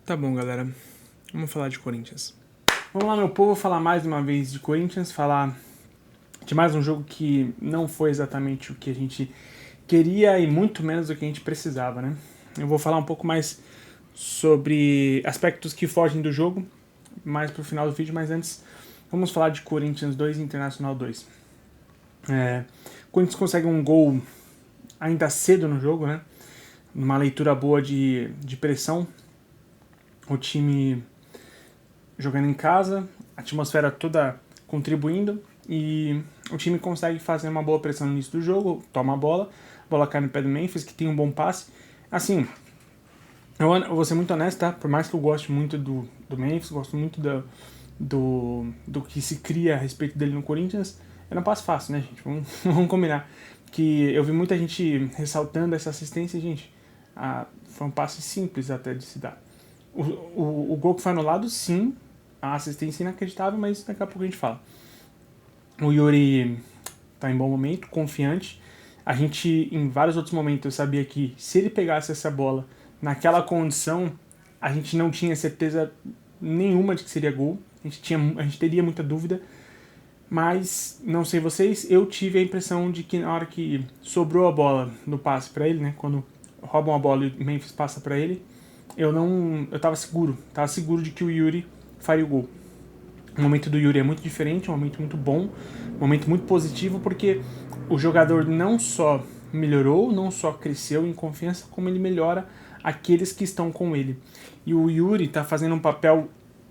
Tá bom, galera. Vamos falar de Corinthians. Vamos lá, meu povo, falar mais uma vez de Corinthians, falar de mais um jogo que não foi exatamente o que a gente queria e muito menos o que a gente precisava, né? Eu vou falar um pouco mais sobre aspectos que fogem do jogo, mais pro final do vídeo, mas antes vamos falar de Corinthians 2 e Internacional 2. Corinthians consegue um gol ainda cedo no jogo, né? Uma leitura boa de pressão. O time jogando em casa, a atmosfera toda contribuindo e o time consegue fazer uma boa pressão no início do jogo, toma a bola cai no pé do Memphis, que tem um bom passe. Assim, eu vou ser muito honesto, tá? Por mais que eu goste muito do Memphis, gosto muito do que se cria a respeito dele no Corinthians, é um passe fácil, né, gente? Vamos combinar. Que eu vi muita gente ressaltando essa assistência e, gente, foi um passe simples até de se dar. O gol que foi anulado, sim, a assistência inacreditável, mas daqui a pouco a gente fala. O Yuri tá em bom momento, confiante. A gente, em vários outros momentos, eu sabia que se ele pegasse essa bola naquela condição, a gente não tinha certeza nenhuma de que seria gol. A gente teria muita dúvida. Mas, não sei vocês, eu tive a impressão de que na hora que sobrou a bola no passe para ele, né, quando roubam a bola e o Memphis passa para ele, eu tava seguro de que o Yuri faria o gol. O momento do Yuri é muito diferente, um momento muito bom, um momento muito positivo, porque o jogador não só melhorou, não só cresceu em confiança, como ele melhora aqueles que estão com ele. E o Yuri tá fazendo um papel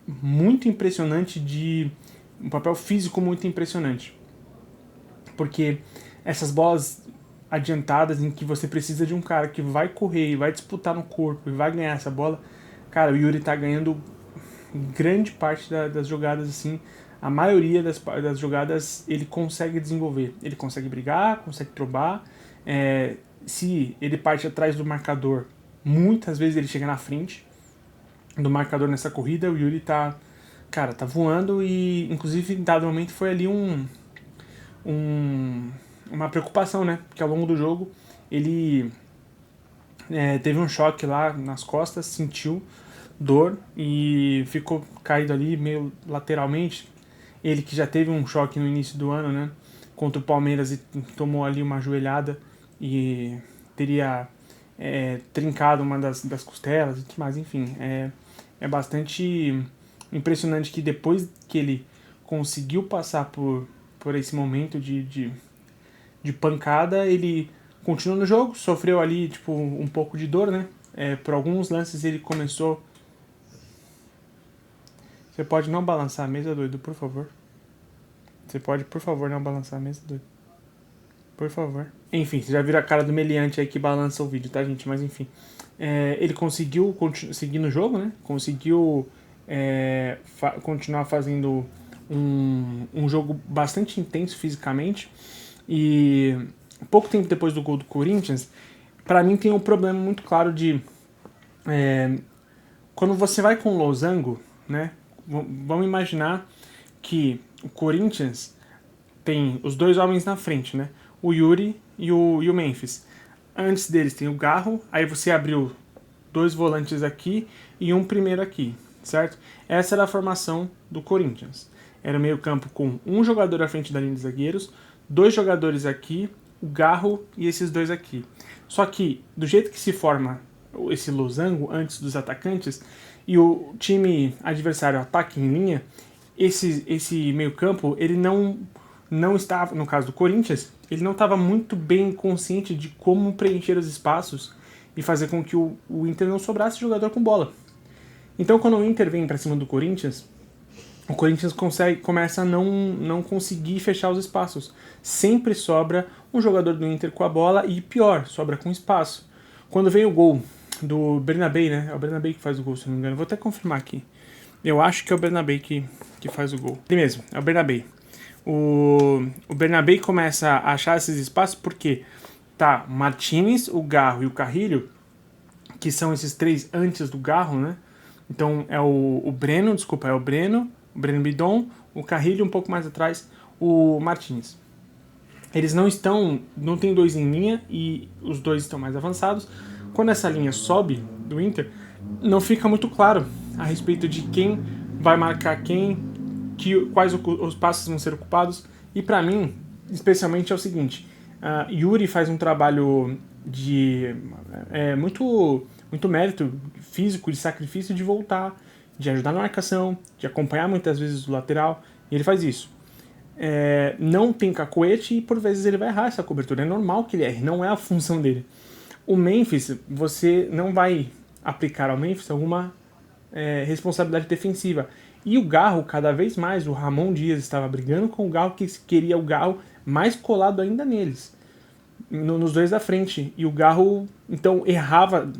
muito impressionante um papel físico muito impressionante. Porque essas bolas adiantadas em que você precisa de um cara que vai correr e vai disputar no corpo e vai ganhar essa bola, cara, o Yuri tá ganhando grande parte das jogadas, assim, a maioria das jogadas ele consegue desenvolver. Ele consegue brigar, consegue trombar. Se ele parte atrás do marcador, muitas vezes ele chega na frente do marcador nessa corrida. O Yuri tá voando e, inclusive, em dado momento foi ali uma preocupação, né? Porque ao longo do jogo ele teve um choque lá nas costas, sentiu dor e ficou caído ali meio lateralmente. Ele que já teve um choque no início do ano, né? Contra o Palmeiras e tomou ali uma joelhada e teria trincado uma das costelas e tudo mais, enfim. É bastante impressionante que depois que ele conseguiu passar por esse momento de pancada, ele continuou no jogo, sofreu ali tipo um pouco de dor, né? Por alguns lances ele começou. Você pode não balançar a mesa, doido, por favor? Você pode, por favor, não balançar a mesa, doido? Por favor. Enfim, você já viram a cara do meliante aí que balança o vídeo, tá, gente? Mas enfim. Ele conseguiu seguir no jogo, né? Conseguiu continuar fazendo um jogo bastante intenso fisicamente. E pouco tempo depois do gol do Corinthians, pra mim tem um problema muito claro de quando você vai com o losango, né? Vamos imaginar que o Corinthians tem os dois homens na frente, né? O Yuri e o Memphis. Antes deles tem o Garro, aí você abriu dois volantes aqui e um primeiro aqui, certo? Essa era a formação do Corinthians. Era meio campo com um jogador à frente da linha de zagueiros, dois jogadores aqui, o Garro e esses dois aqui. Só que, do jeito que se forma esse losango antes dos atacantes e o time adversário ataca em linha, esse meio campo, ele não estava, no caso do Corinthians, ele não estava muito bem consciente de como preencher os espaços e fazer com que o Inter não sobrasse jogador com bola. Então, quando o Inter vem para cima do Corinthians, o Corinthians começa a não conseguir fechar os espaços. Sempre sobra um jogador do Inter com a bola e, pior, sobra com espaço. Quando vem o gol do Bernabé, né? É o Bernabé que faz o gol, se não me engano. Vou até confirmar aqui. Eu acho que é o Bernabé que faz o gol. Ele mesmo, é o Bernabé. O Bernabé começa a achar esses espaços porque tá o Martinez, o Garro e o Carrilho, que são esses três antes do Garro, né? Então é o Breno Bidon, o Carrilho um pouco mais atrás, o Martinez. Eles não tem dois em linha e os dois estão mais avançados. Quando essa linha sobe do Inter, não fica muito claro a respeito de quem vai marcar quem, quais os passos vão ser ocupados. E para mim, especialmente, é o seguinte: Yuri faz um trabalho de muito mérito físico, de sacrifício, de voltar, de ajudar na marcação, de acompanhar muitas vezes o lateral, e ele faz isso. Não tem cacoete e por vezes ele vai errar essa cobertura. É normal que ele erre, não é a função dele. O Memphis, você não vai aplicar ao Memphis alguma responsabilidade defensiva. E o Garro, cada vez mais, o Ramon Dias estava brigando com o Garro, que queria o Garro mais colado ainda neles, nos dois da frente. E o Garro, então, errava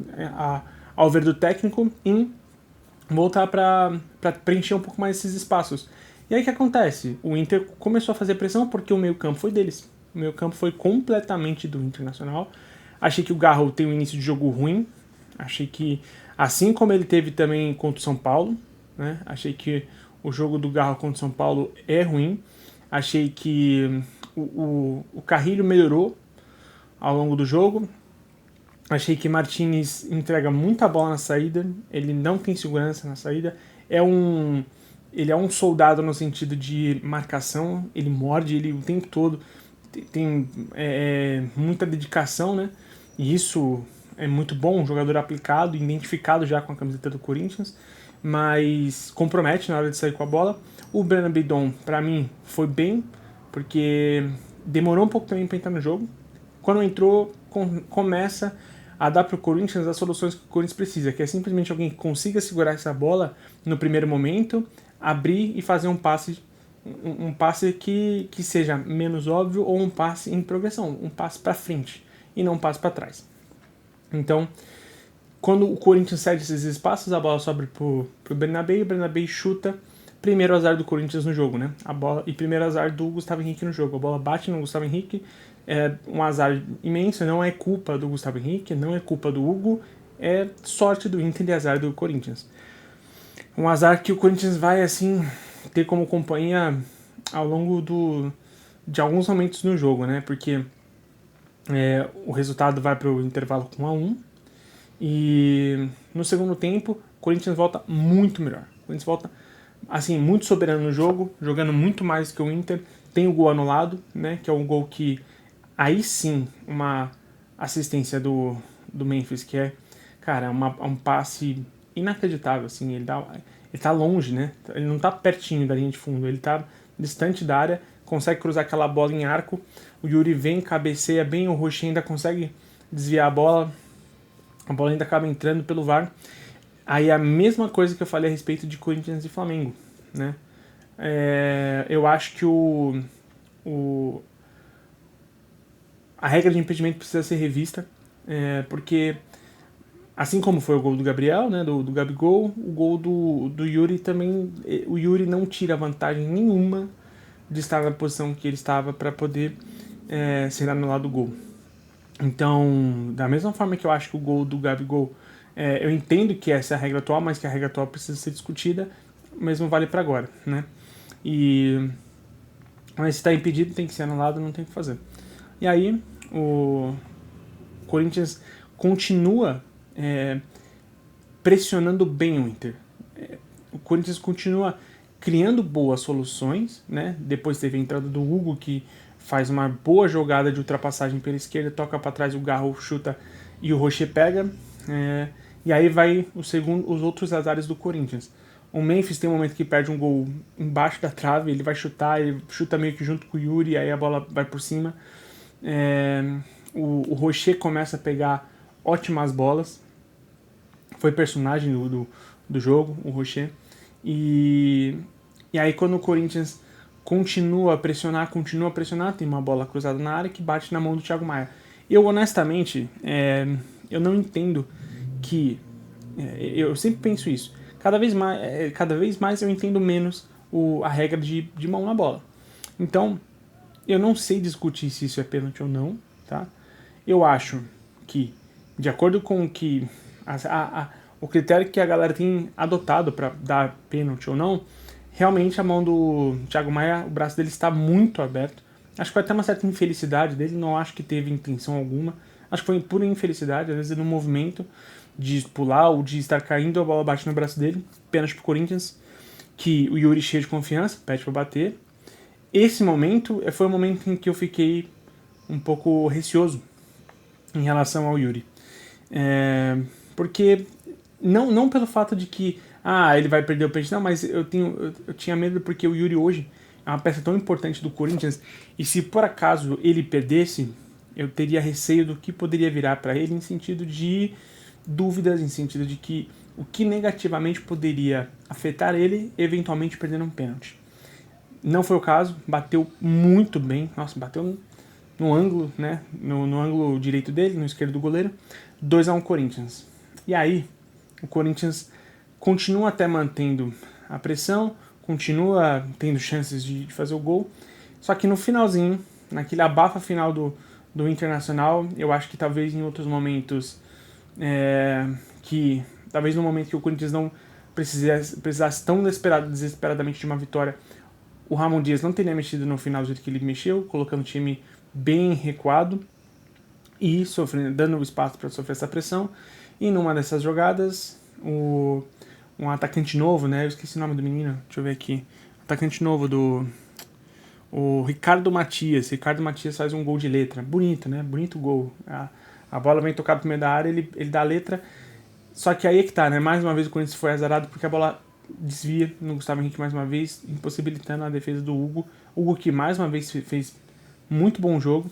ao ver do técnico em voltar para preencher um pouco mais esses espaços. E aí o que acontece? O Inter começou a fazer pressão porque o meio-campo foi deles. O meio-campo foi completamente do Internacional. Achei que o Garro tem um início de jogo ruim. Achei que, assim como ele teve também contra o São Paulo, né? Achei que o jogo do Garro contra o São Paulo é ruim. Achei que o Carrilho melhorou ao longo do jogo. Achei que Martinez entrega muita bola na saída, ele não tem segurança na saída. Ele é um soldado no sentido de marcação, ele morde ele o tempo todo, tem muita dedicação, né? E isso é muito bom, um jogador aplicado, identificado já com a camiseta do Corinthians, mas compromete na hora de sair com a bola. O Breno Bidon, para mim, foi bem, porque demorou um pouco também para entrar no jogo. Quando entrou, começa a dar para o Corinthians as soluções que o Corinthians precisa, que é simplesmente alguém que consiga segurar essa bola no primeiro momento, abrir e fazer um passe que seja menos óbvio, ou um passe em progressão, um passe para frente e não um passe para trás. Então, quando o Corinthians cede esses espaços, a bola sobe pro Bernabé e o Bernabé chuta. Primeiro azar do Corinthians no jogo, né? E primeiro azar do Gustavo Henrique no jogo. A bola bate no Gustavo Henrique, é um azar imenso, não é culpa do Gustavo Henrique, não é culpa do Hugo, é sorte do Inter e azar do Corinthians. Um azar que o Corinthians vai, assim, ter como companhia ao longo de alguns momentos no jogo, né? Porque o resultado vai para o intervalo com 1-1 e no segundo tempo o Corinthians volta muito melhor. O Corinthians volta assim, muito soberano no jogo, jogando muito mais que o Inter. Tem o gol anulado, né? Que é um gol que aí sim, uma assistência do Memphis, que é, cara, um passe inacreditável, assim, ele tá longe, né? Ele não tá pertinho da linha de fundo, ele tá distante da área, consegue cruzar aquela bola em arco, o Yuri vem, cabeceia bem, o Rocher ainda consegue desviar a bola ainda acaba entrando pelo VAR. Aí a mesma coisa que eu falei a respeito de Corinthians e Flamengo, né? Eu acho que a regra de impedimento precisa ser revista, porque assim como foi o gol do Gabriel, né, do Gabigol, o gol do Yuri também, o Yuri não tira vantagem nenhuma de estar na posição que ele estava para poder ser anulado o gol. Então, da mesma forma que eu acho que o gol do Gabigol, eu entendo que essa é a regra atual, mas que a regra atual precisa ser discutida, o mesmo vale para agora, né? Mas se está impedido, tem que ser anulado, não tem o que fazer. E aí, o Corinthians continua pressionando bem o Inter. O Corinthians continua criando boas soluções, né? Depois teve a entrada do Hugo, que faz uma boa jogada de ultrapassagem pela esquerda, toca para trás, o Garro chuta e o Rocher pega. E aí vai os outros azares do Corinthians. O Memphis tem um momento que perde um gol embaixo da trave, ele vai chutar, ele chuta meio que junto com o Yuri, aí a bola vai por cima. O Rocher começa a pegar ótimas bolas. Foi personagem do jogo, o Rocher. E aí quando o Corinthians continua a pressionar, tem uma bola cruzada na área que bate na mão do Thiago Maia. Eu honestamente, eu não entendo que... eu sempre penso isso. Cada vez mais eu entendo menos a regra de mão na bola. Então, eu não sei discutir se isso é pênalti ou não, tá? Eu acho que, de acordo com que o critério que a galera tem adotado para dar pênalti ou não, realmente a mão do Thiago Maia, o braço dele está muito aberto. Acho que foi até uma certa infelicidade dele, não acho que teve intenção alguma. Acho que foi pura infelicidade, às vezes no movimento. de pular ou de estar caindo, a bola bate no braço dele, pênalti pro Corinthians, que o Yuri cheio de confiança, pede pra bater. Esse momento foi o momento em que eu fiquei um pouco receoso em relação ao Yuri. Porque, não pelo fato de que ele vai perder o pênalti, não, mas eu tinha medo porque o Yuri hoje é uma peça tão importante do Corinthians, e se por acaso ele perdesse, eu teria receio do que poderia virar para ele, em sentido de dúvidas, em sentido de que o que negativamente poderia afetar ele, eventualmente perdendo um pênalti. Não foi o caso, bateu muito bem, nossa, bateu no ângulo, né, no ângulo direito dele, no esquerdo do goleiro, 2-1 Corinthians. E aí, o Corinthians continua até mantendo a pressão, continua tendo chances de fazer o gol, só que no finalzinho, naquele abafa final do Internacional, eu acho que talvez em outros momentos, talvez no momento que o Corinthians não precisasse tão desesperadamente de uma vitória, o Ramon Dias não teria mexido no final do jeito que ele mexeu, colocando o time bem recuado e dando espaço para sofrer essa pressão. E numa dessas jogadas, um atacante novo, né? Eu esqueci o nome do menino, deixa eu ver aqui. Atacante novo o Ricardo Matias. Ricardo Matias faz um gol de letra. Bonito, né? Bonito gol. A bola vem tocar pro meio da área, ele dá a letra. Só que aí é que tá, né? Mais uma vez o Corinthians foi azarado porque a bola desvia no Gustavo Henrique mais uma vez, impossibilitando a defesa do Hugo. Hugo que mais uma vez fez muito bom jogo.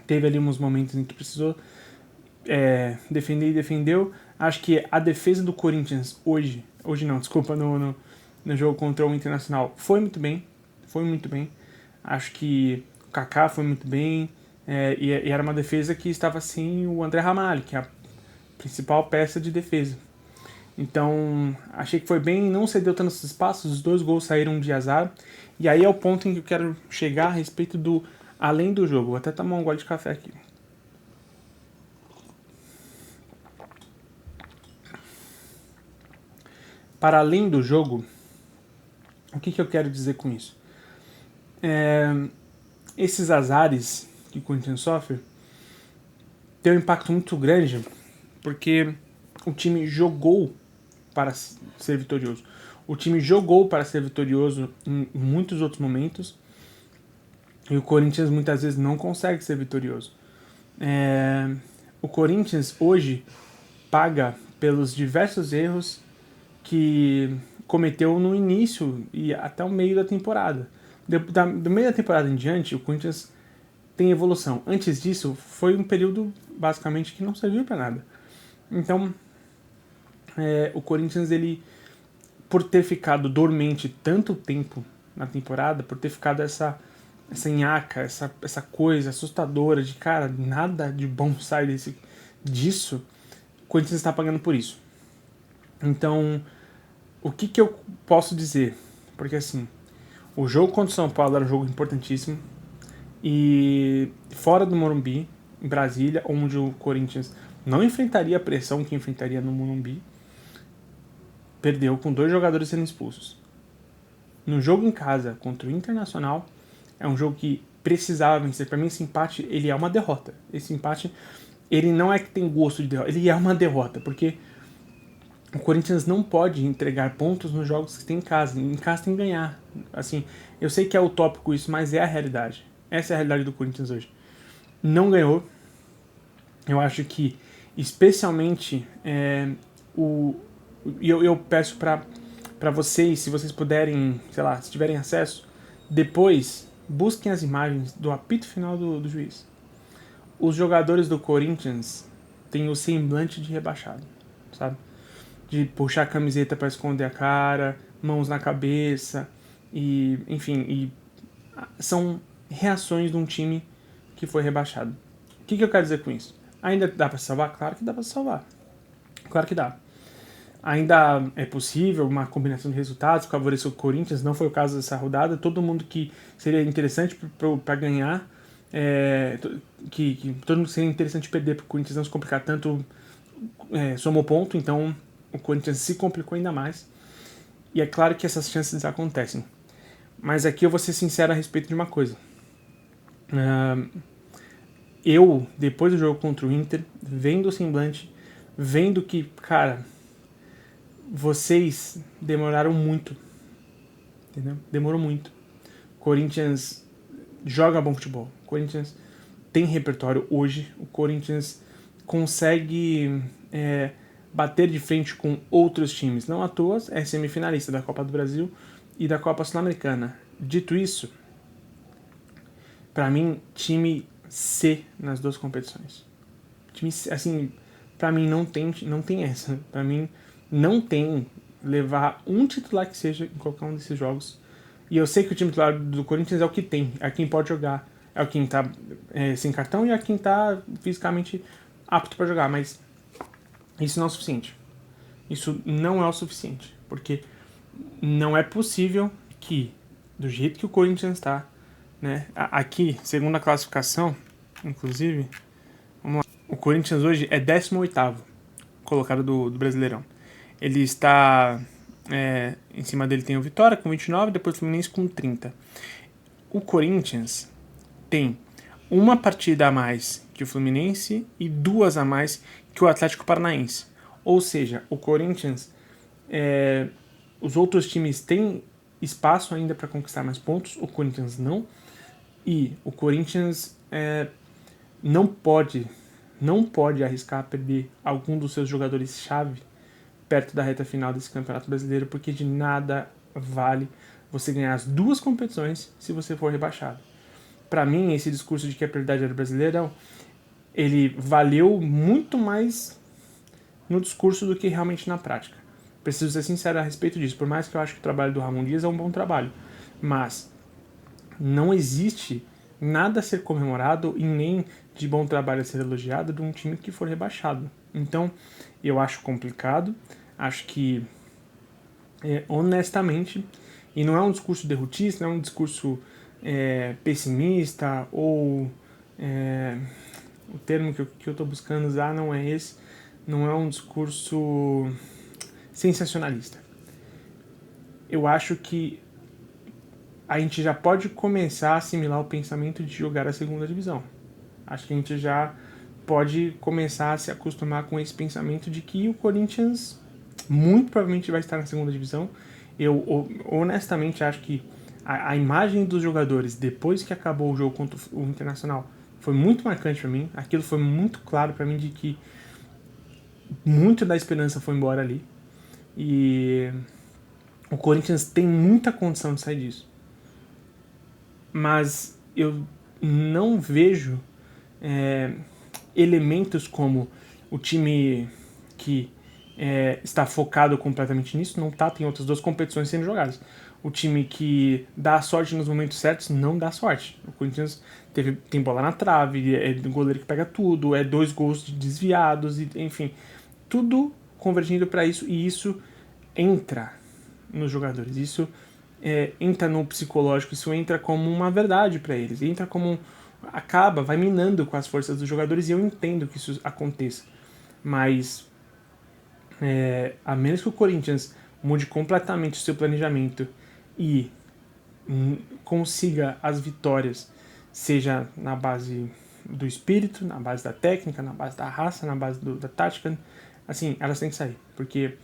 Teve ali uns momentos em que precisou defender e defendeu. Acho que a defesa do Corinthians hoje não, desculpa, no jogo contra o Internacional foi muito bem. Acho que o Kaká foi muito bem. E era uma defesa que estava sem o André Ramalho, que é a principal peça de defesa. Então, achei que foi bem, não cedeu tantos espaços, os 2 gols saíram de azar. E aí é o ponto em que eu quero chegar a respeito do além do jogo. Vou até tomar um gole de café aqui. Para além do jogo, o que eu quero dizer com isso? Esses azares que o Corinthians sofre tem um impacto muito grande, porque o time jogou para ser vitorioso. O time jogou para ser vitorioso em muitos outros momentos, e o Corinthians muitas vezes não consegue ser vitorioso. O Corinthians hoje paga pelos diversos erros que cometeu no início e até o meio da temporada. Do meio da temporada em diante, o Corinthians tem evolução. Antes disso, foi um período basicamente que não serviu para nada. Então, o Corinthians, ele, por ter ficado dormente tanto tempo na temporada, por ter ficado essa nhaca, essa coisa assustadora de, cara, nada de bom sai disso, o Corinthians está pagando por isso. Então, o que eu posso dizer? Porque, assim, o jogo contra o São Paulo era um jogo importantíssimo, e fora do Morumbi, em Brasília, onde o Corinthians não enfrentaria a pressão que enfrentaria no Morumbi, perdeu com 2 jogadores sendo expulsos. No jogo em casa contra o Internacional, é um jogo que precisava vencer. Para mim, esse empate, ele é uma derrota. Esse empate, ele não é que tem gosto de derrota, ele é uma derrota, porque o Corinthians não pode entregar pontos nos jogos que tem em casa. Em casa tem que ganhar. Assim, eu sei que é utópico isso, mas é a realidade. Essa é a realidade do Corinthians hoje. Não ganhou. Eu acho que, especialmente, eu peço para vocês, se vocês puderem, sei lá, se tiverem acesso, depois busquem as imagens do apito final do juiz. Os jogadores do Corinthians têm o semblante de rebaixado, sabe? De puxar a camiseta para esconder a cara, mãos na cabeça, e enfim, são reações de um time que foi rebaixado. O que eu quero dizer com isso? Ainda dá para salvar? Claro que dá para salvar. Claro que dá. Ainda é possível uma combinação de resultados que favoreceu o Corinthians, não foi o caso dessa rodada. Todo mundo que seria interessante para ganhar, que todo mundo seria interessante perder para o Corinthians não se complicar tanto, somou ponto, então o Corinthians se complicou ainda mais. E é claro que essas chances acontecem. Mas aqui eu vou ser sincero a respeito de uma coisa. Eu, depois do jogo contra o Inter, vendo o semblante, vendo que, cara, vocês demoraram muito, entendeu? Demorou muito. Corinthians joga bom futebol. Corinthians tem repertório hoje. O Corinthians consegue bater de frente com outros times. Não à toa é semifinalista da Copa do Brasil e da Copa Sul-Americana. Dito isso, para mim, time C nas duas competições. Time C, assim, para mim não tem essa. Para mim não tem levar um titular que seja em qualquer um desses jogos. E eu sei que o time titular do Corinthians é o que tem, é quem pode jogar, é o quem tá sem cartão e é quem tá fisicamente apto para jogar, mas isso não é o suficiente. Isso não é o suficiente, porque não é possível que, do jeito que o Corinthians está, né, aqui, segundo a classificação, inclusive, vamos lá, o Corinthians hoje é 18º colocado do Brasileirão. Ele está... em cima dele tem o Vitória com 29, depois o Fluminense com 30. O Corinthians tem uma partida a mais que o Fluminense e 2 a mais que o Atlético Paranaense. Ou seja, o Corinthians, os outros times têm espaço ainda para conquistar mais pontos, o Corinthians não. E o Corinthians não pode arriscar perder algum dos seus jogadores-chave perto da reta final desse Campeonato Brasileiro, porque de nada vale você ganhar as duas competições se você for rebaixado. Para mim, esse discurso de que a prioridade era o Brasileirão, ele valeu muito mais no discurso do que realmente na prática. Preciso ser sincero a respeito disso, por mais que eu acho que o trabalho do Ramon Dias é um bom trabalho, mas não existe nada a ser comemorado e nem de bom trabalho a ser elogiado de um time que for rebaixado. Então, eu acho complicado, acho que, honestamente, e não é um discurso derrotista, não é um discurso pessimista, ou o termo que eu estou buscando usar não é esse, não é um discurso sensacionalista. Eu acho que a gente já pode começar a assimilar o pensamento de jogar a segunda divisão. Acho que a gente já pode começar a se acostumar com esse pensamento de que o Corinthians muito provavelmente vai estar na segunda divisão. Eu honestamente acho que a imagem dos jogadores depois que acabou o jogo contra o Internacional foi muito marcante para mim. Aquilo foi muito claro para mim de que muito da esperança foi embora ali. E o Corinthians tem muita condição de sair disso. Mas eu não vejo elementos como o time que está focado completamente nisso, não tá, tem outras duas competições sendo jogadas. O time que dá sorte nos momentos certos não dá sorte. O Corinthians tem bola na trave, é goleiro que pega tudo, 2 gols desviados, enfim, tudo convergindo para isso, e isso entra nos jogadores, isso entra no psicológico, isso entra como uma verdade para eles, entra como vai minando com as forças dos jogadores, e eu entendo que isso aconteça, mas a menos que o Corinthians mude completamente o seu planejamento e consiga as vitórias, seja na base do espírito, na base da técnica, na base da raça, na base da tática, assim, elas têm que sair, porque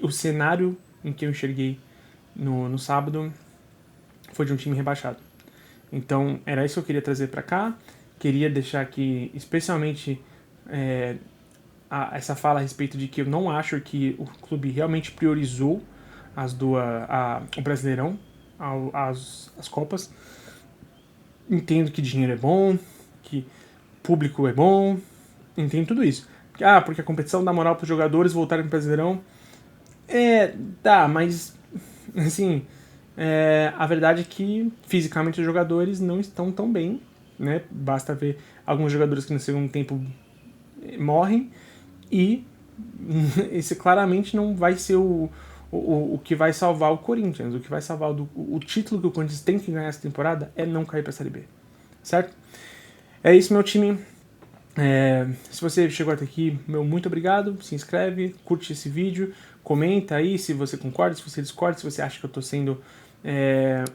o cenário em que eu enxerguei no sábado foi de um time rebaixado. Então, era isso que eu queria trazer para cá. Queria deixar aqui, especialmente, essa fala a respeito de que eu não acho que o clube realmente priorizou o Brasileirão, as Copas. Entendo que dinheiro é bom, que público é bom, entendo tudo isso. Porque a competição dá moral para os jogadores voltarem para o Brasileirão. Dá, mas, assim, a verdade é que fisicamente os jogadores não estão tão bem, né? Basta ver alguns jogadores que no segundo tempo morrem, e esse claramente não vai ser o que vai salvar o Corinthians. O que vai salvar o título que o Corinthians tem que ganhar essa temporada é não cair para a Série B, certo? É isso, meu time. Se você chegou até aqui, muito obrigado. Se inscreve, curte esse vídeo, comenta aí se você concorda, se você discorda, se você acha que eu estou sendo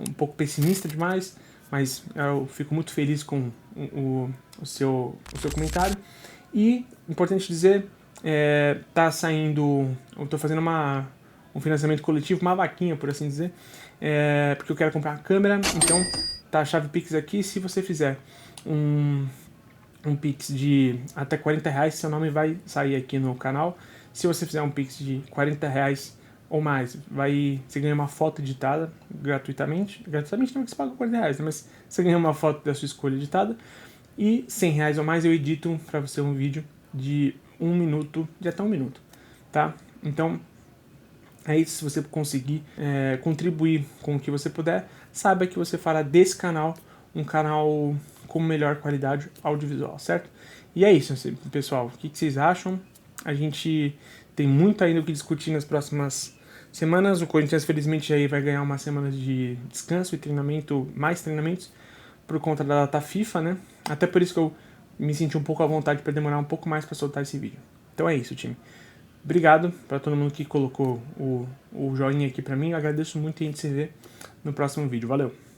um pouco pessimista demais, mas eu fico muito feliz com o seu comentário. E, importante dizer, tá saindo, eu tô fazendo um financiamento coletivo, uma vaquinha, por assim dizer, porque eu quero comprar uma câmera, então tá a chave Pix aqui. Se você fizer um Pix de até R$40, seu nome vai sair aqui no canal. Se você fizer um Pix de R$40 ou mais, você ganha uma foto editada gratuitamente. Gratuitamente não é que você paga R$40, né? Mas você ganha uma foto da sua escolha editada. E R$100 ou mais eu edito para você um vídeo de 1 minuto, de até 1 minuto, tá? Então, é isso. Se você conseguir contribuir com o que você puder, saiba que você fará desse canal um canal com melhor qualidade audiovisual, certo? E é isso, pessoal. O que vocês acham? A gente tem muito ainda o que discutir nas próximas semanas. O Corinthians, felizmente, aí vai ganhar uma semana de descanso e treinamento, mais treinamentos, por conta da data FIFA, né? Até por isso que eu me senti um pouco à vontade para demorar um pouco mais para soltar esse vídeo. Então é isso, time. Obrigado para todo mundo que colocou o joinha aqui para mim. Eu agradeço muito e a gente se vê no próximo vídeo. Valeu!